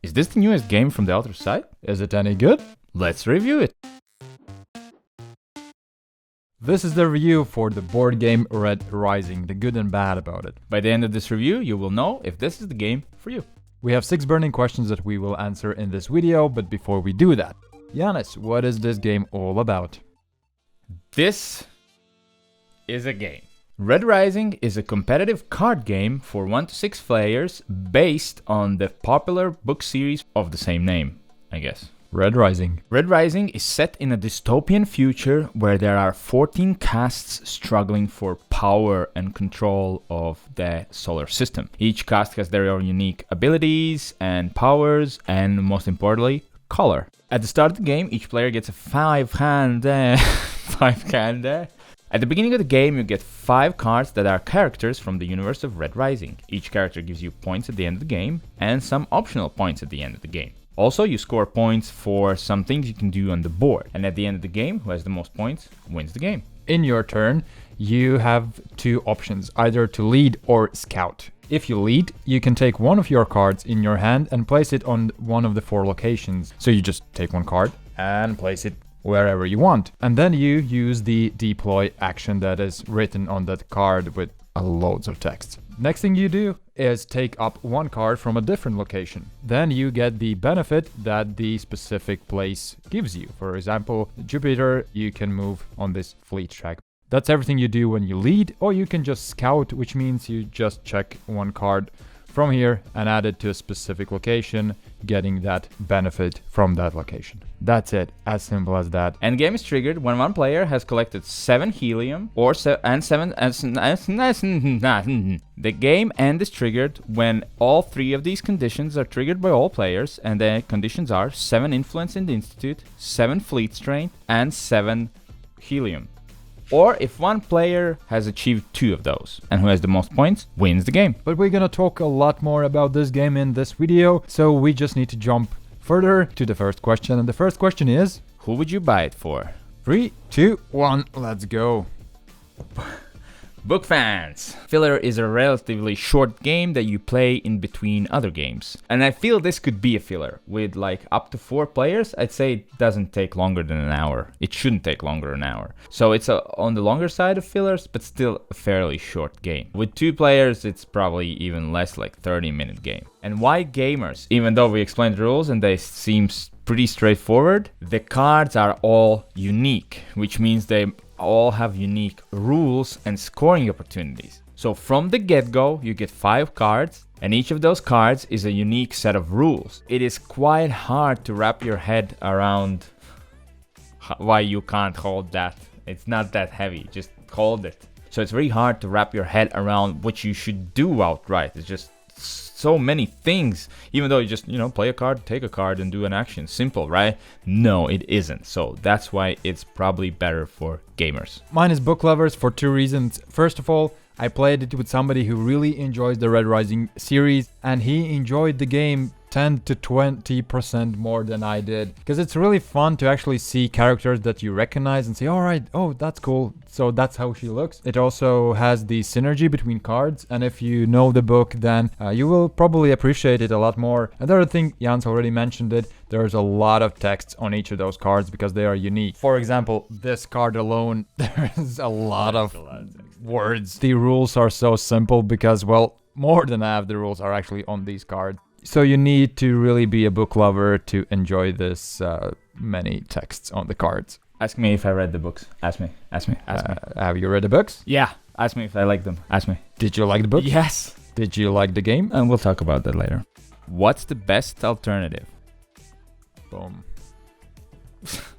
Is this the newest game from the author's side? Is it any good? Let's review it. This is the review for the board game Red Rising, the good and bad about it. By the end of this review, you will know if this is the game for you. We have 6 burning questions that we will answer in this video, but before we do that, Yanis, what is this game all about? This is a game. Red Rising is a competitive card game for 1 to 6 players based on the popular book series of the same name, I guess. Red Rising. Red Rising is set in a dystopian future where there are 14 castes struggling for power and control of the solar system. Each caste has their own unique abilities and powers and, most importantly, color. At the start of the game, each player gets a 5-hand... At the beginning of the game, you get 5 cards that are characters from the universe of Red Rising. Each character gives you points at the end of the game, and some optional points at the end of the game. Also, you score points for some things you can do on the board, and at the end of the game, who has the most points wins the game. In your turn, you have 2 options, either to lead or scout. If you lead, you can take one of your cards in your hand and place it on one of the 4 locations. So you just take one card and place it wherever you want. And then you use the deploy action that is written on that card with loads of text. Next thing you do is take up one card from a different location. Then you get the benefit that the specific place gives you. For example, Jupiter, you can move on this fleet track. That's everything you do when you lead, or you can just scout, which means you just check one card from here and add it to a specific location, getting that benefit from that location. That's it, as simple as that. Endgame is triggered when one player has collected 7 helium or 7. The game end is triggered when all 3 of these conditions are triggered by all players, and the conditions are 7 influence in the Institute, 7 fleet strength, and 7 helium. Or if one player has achieved 2 of those, and who has the most points wins the game. But we're gonna talk a lot more about this game in this video, so we just need to jump further to the first question. And the first question is, who would you buy it for? 3, 2, 1, let's go. Book fans! Filler is a relatively short game that you play in between other games. And I feel this could be a filler. With like up to 4 players, I'd say it doesn't take longer than an hour. It shouldn't take longer than an hour. So it's on the longer side of fillers, but still a fairly short game. With 2 players, it's probably even less, like 30-minute game. And why gamers? Even though we explained the rules and they seem pretty straightforward, the cards are all unique, which means they all have unique rules and scoring opportunities. So from the get-go, you get 5 cards, and each of those cards is a unique set of rules. It is quite hard to wrap your head around why you can't hold that. It's not that heavy, just hold it. So it's very hard to wrap your head around what you should do outright. It's just so many things, even though you just, play a card, take a card and do an action. Simple, right? No, it isn't. So that's why it's probably better for gamers. Mine is book lovers for 2 reasons. First of all, I played it with somebody who really enjoys the Red Rising series, and he enjoyed the game 10 to 20% more than I did, because it's really fun to actually see characters that you recognize and say, all right, oh, that's cool, so that's how she looks. It also has the synergy between cards, and if you know the book, then you will probably appreciate it a lot more. Another thing, Jans already mentioned it, there's a lot of text on each of those cards because they are unique. For example, this card alone, there's a lot of words. The rules are so simple because, well, more than half the rules are actually on these cards. So you need to really be a book lover to enjoy this many texts on the cards. Ask me if I read the books. Ask me. Have you read the books? Yeah. Ask me if I like them. Ask me. Did you like the book? Yes. Did you like the game? And we'll talk about that later. What's the best alternative? Boom.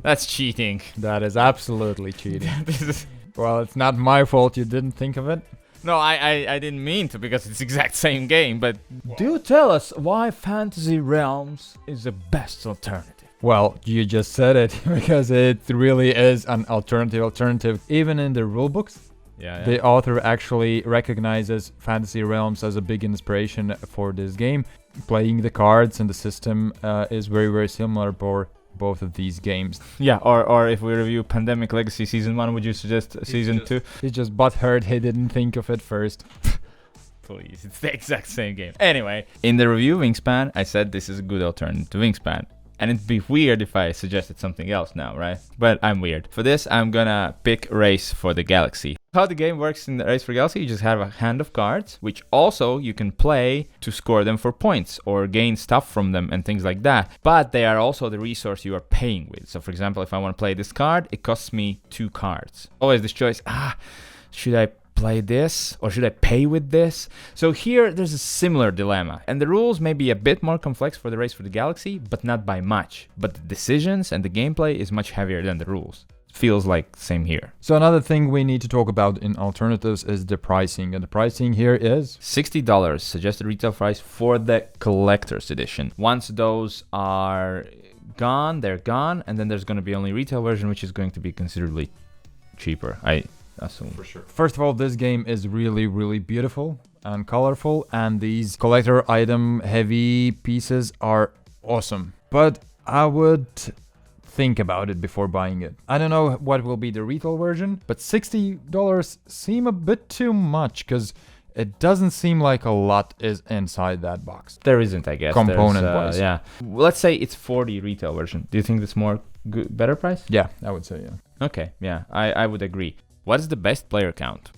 That's cheating. That is absolutely cheating. Well, it's not my fault you didn't think of it. No, I didn't mean to, because it's the exact same game, but do tell us why Fantasy Realms is the best alternative. Well, you just said it, because it really is an alternative. Even in the rulebooks, the author actually recognizes Fantasy Realms as a big inspiration for this game. Playing the cards and the system is very, very similar for both of these games. Yeah, or if we review Pandemic Legacy Season 1, would you suggest Season 2? He's just butthurt he didn't think of it first. Please, it's the exact same game. Anyway, in the review Wingspan, I said this is a good alternative to Wingspan. And it'd be weird if I suggested something else now, right? But I'm weird. For this, I'm gonna pick Race for the Galaxy. How the game works in the Race for Galaxy, you just have a hand of cards, which also you can play to score them for points or gain stuff from them and things like that. But they are also the resource you are paying with. So for example, if I want to play this card, it costs me 2 cards. Always this choice, should I play this or should I pay with this? So here there's a similar dilemma, and the rules may be a bit more complex for the Race for the Galaxy, but not by much. But the decisions and the gameplay is much heavier than the rules. Feels like same here. So another thing we need to talk about in alternatives is the pricing, and the pricing here is $60 suggested retail price for the collector's edition. Once those are gone, they're gone, and then there's going to be only retail version, which is going to be considerably cheaper, I assume. For sure. First of all, this game is really, really beautiful and colorful, and these collector item heavy pieces are awesome. But I would think about it before buying it. I don't know what will be the retail version, but $60 seem a bit too much because it doesn't seem like a lot is inside that box. There isn't, I guess. Component-wise. Yeah. Let's say it's 40 retail version. Do you think that's more better price? Yeah, I would say, yeah. Okay, yeah, I would agree. What is the best player count?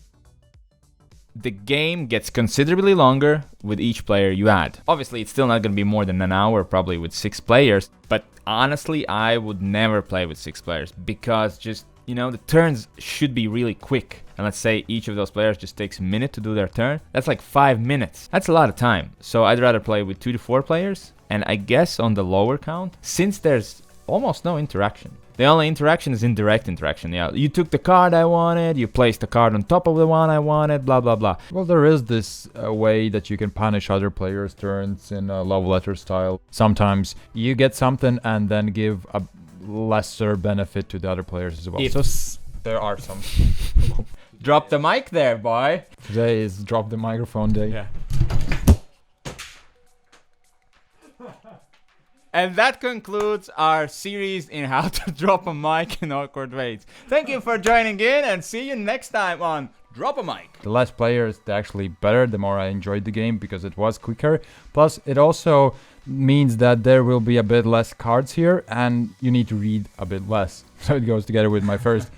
The game gets considerably longer with each player you add. Obviously, it's still not going to be more than an hour, probably with 6 players. But honestly, I would never play with 6 players because just, the turns should be really quick. And let's say each of those players just takes a minute to do their turn. That's like 5 minutes. That's a lot of time. So I'd rather play with 2 to 4 players. And I guess on the lower count, since there's almost no interaction. The only interaction is indirect interaction. Yeah, you took the card I wanted, you placed the card on top of the one I wanted, blah, blah, blah. Well, there is this way that you can punish other players' turns in a love letter style. Sometimes you get something and then give a lesser benefit to the other players as well. So there are some. Drop the mic there, boy. Today is drop the microphone day. Yeah. And that concludes our series in how to drop a mic in awkward ways. Thank you for joining in, and see you next time on Drop a Mic. The less players, the actually better, the more I enjoyed the game because it was quicker. Plus, it also means that there will be a bit less cards here, and you need to read a bit less. So it goes together with my first.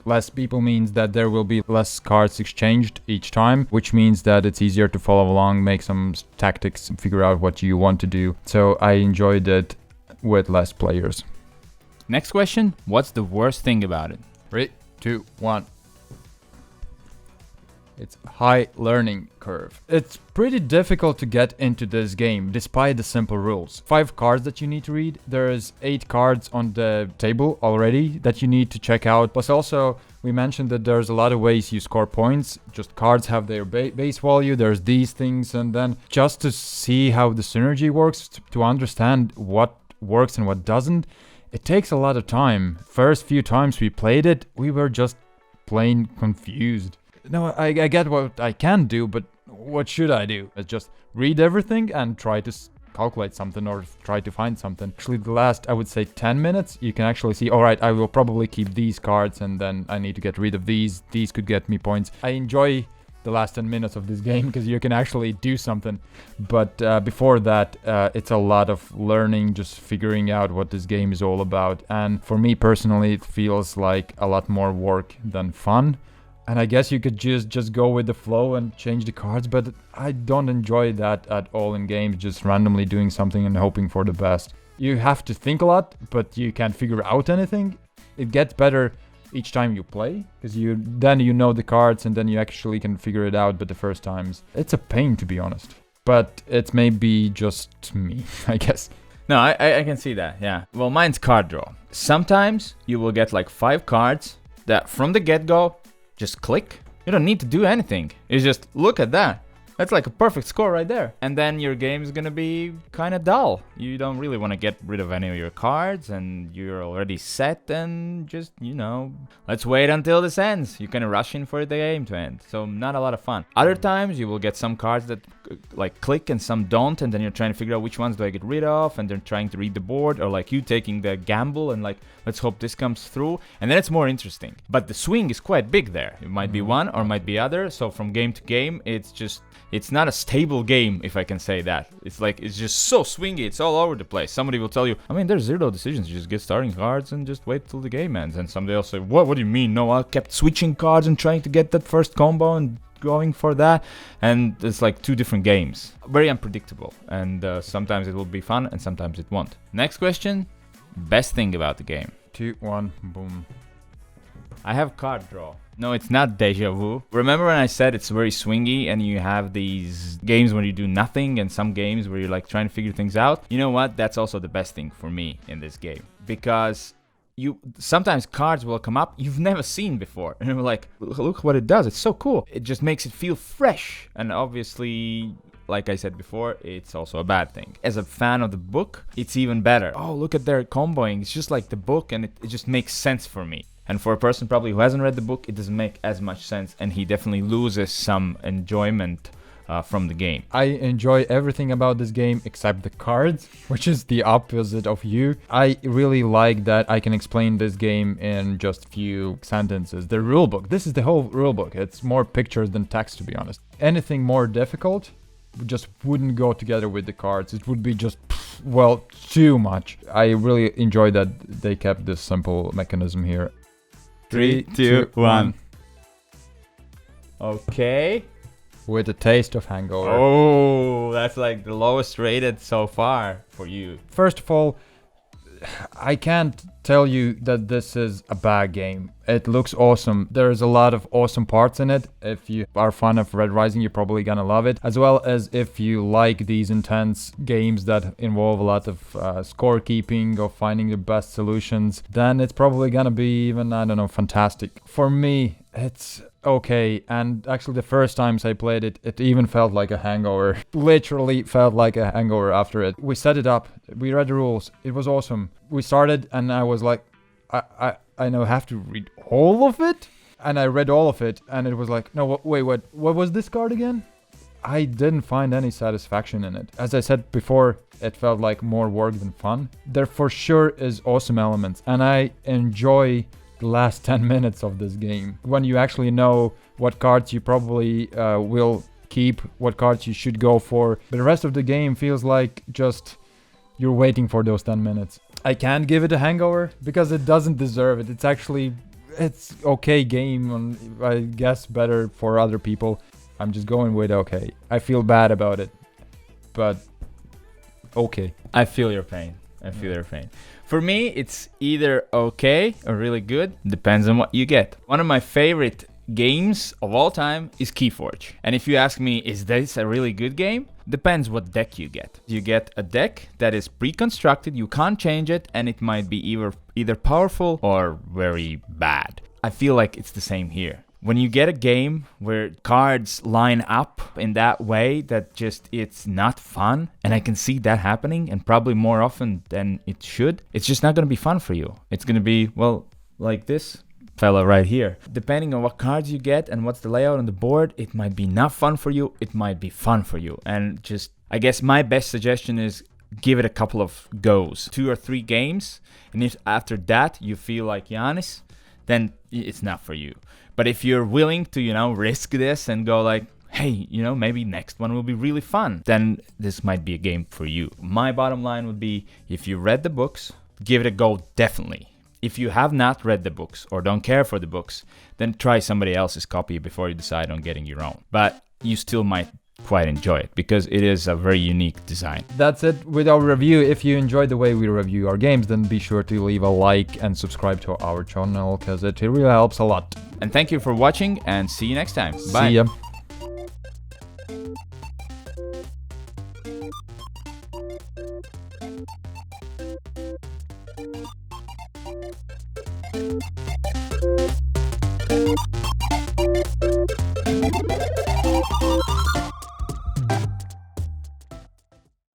Less people means that there will be less cards exchanged each time, which means that it's easier to follow along, make some tactics, figure out what you want to do. So I enjoyed it with less players. Next question, what's the worst thing about it? 3, 2, 1. It's high learning curve. It's pretty difficult to get into this game despite the simple rules. 5 cards that you need to read. There's 8 cards on the table already that you need to check out. Plus also, we mentioned that there's a lot of ways you score points. Just cards have their base value. There's these things, and then just to see how the synergy works, to understand what works and what doesn't, it takes a lot of time. First few times we played it, we were just plain confused. No, I get what I can do, but what should I do? I just read everything and try to calculate something or try to find something. Actually, the last, I would say 10 minutes, you can actually see, all right, I will probably keep these cards and then I need to get rid of these. These could get me points. I enjoy the last 10 minutes of this game because you can actually do something. But before that, it's a lot of learning, just figuring out what this game is all about. And for me personally, it feels like a lot more work than fun. And I guess you could just go with the flow and change the cards, but I don't enjoy that at all in games, just randomly doing something and hoping for the best. You have to think a lot, but you can't figure out anything. It gets better each time you play, because then you know the cards and then you actually can figure it out, but the first times, it's a pain to be honest. But it's maybe just me, I guess. No, I can see that, yeah. Well, mine's card draw. Sometimes you will get like 5 cards that from the get-go, just click. You don't need to do anything. You just look at that. That's like a perfect score right there. And then your game is gonna be kind of dull. You don't really want to get rid of any of your cards and you're already set and just, let's wait until this ends. You can rush in for the game to end. So not a lot of fun. Other times you will get some cards that like click and some don't, and then you're trying to figure out which ones do I get rid of, and then trying to read the board, or like you taking the gamble and like, let's hope this comes through. And then it's more interesting. But the swing is quite big there. It might be one or might be other. So from game to game, it's just It's not a stable game, if I can say that. It's like, it's just so swingy, it's all over the place. Somebody will tell you, I mean, there's 0 decisions. You just get starting cards and just wait till the game ends. And somebody else say, what do you mean? No, I kept switching cards and trying to get that first combo and going for that. And it's like 2 different games. Very unpredictable. And sometimes it will be fun and sometimes it won't. Next question, best thing about the game. 2, 1, boom. I have card draw. No, it's not deja vu. Remember when I said it's very swingy and you have these games where you do nothing and some games where you're like trying to figure things out? You know what? That's also the best thing for me in this game. Because sometimes cards will come up you've never seen before. And you're like, look what it does. It's so cool. It just makes it feel fresh. And obviously, like I said before, it's also a bad thing. As a fan of the book, it's even better. Oh, look at their comboing. It's just like the book and it just makes sense for me. And for a person probably who hasn't read the book, it doesn't make as much sense, and he definitely loses some enjoyment from the game. I enjoy everything about this game except the cards, which is the opposite of you. I really like that I can explain this game in just few sentences. The rulebook, this is the whole rulebook. It's more pictures than text, to be honest. Anything more difficult just wouldn't go together with the cards. It would be just, well, too much. I really enjoy that they kept this simple mechanism here. 3, 2, 1. Okay. With a taste of Hangover. Oh, that's like the lowest rated so far for you. First of all, I can't tell you that this is a bad game. It looks awesome. There's a lot of awesome parts in it. If you are a fan of Red Rising, you're probably gonna love it. As well as if you like these intense games that involve a lot of scorekeeping or finding the best solutions, then it's probably gonna be even, I don't know, fantastic. For me, it's okay. And actually the first times I played it, it even felt like a hangover. Literally felt like a hangover after it. We set it up. We read the rules. It was awesome. We started and I was like, I now have to read all of it? And I read all of it and it was like, no, wait, what was this card again? I didn't find any satisfaction in it. As I said before, it felt like more work than fun. There for sure is awesome elements and I enjoy the last 10 minutes of this game. When you actually know what cards you probably will keep, what cards you should go for. But the rest of the game feels like just you're waiting for those 10 minutes. I can't give it a hangover because it doesn't deserve it. It's okay game and I guess better for other people. I'm just going with okay. I feel bad about it, but okay. I feel your pain. For me, it's either okay or really good. Depends on what you get. One of my favorite games of all time is Keyforge. And if you ask me, is this a really good game? Depends what deck you get. You get a deck that is pre-constructed, you can't change it, and it might be either powerful or very bad. I feel like it's the same here. When you get a game where cards line up in that way that just it's not fun, and I can see that happening, and probably more often than it should, it's just not going to be fun for you. It's going to be, well, like this fella right here. Depending on what cards you get and what's the layout on the board, it might be not fun for you, it might be fun for you. And just, I guess my best suggestion is give it a couple of goes, 2 or 3 games, and if after that you feel like Giannis, then it's not for you. But if you're willing to, risk this and go like, hey, maybe next one will be really fun, then this might be a game for you. My bottom line would be, if you read the books, give it a go, definitely. If you have not read the books or don't care for the books, then try somebody else's copy before you decide on getting your own. But you still might quite enjoy it because it is a very unique design. That's it with our review. If you enjoyed the way we review our games, then be sure to leave a like and subscribe to our channel because it really helps a lot. And thank you for watching and see you next time. Bye. See ya.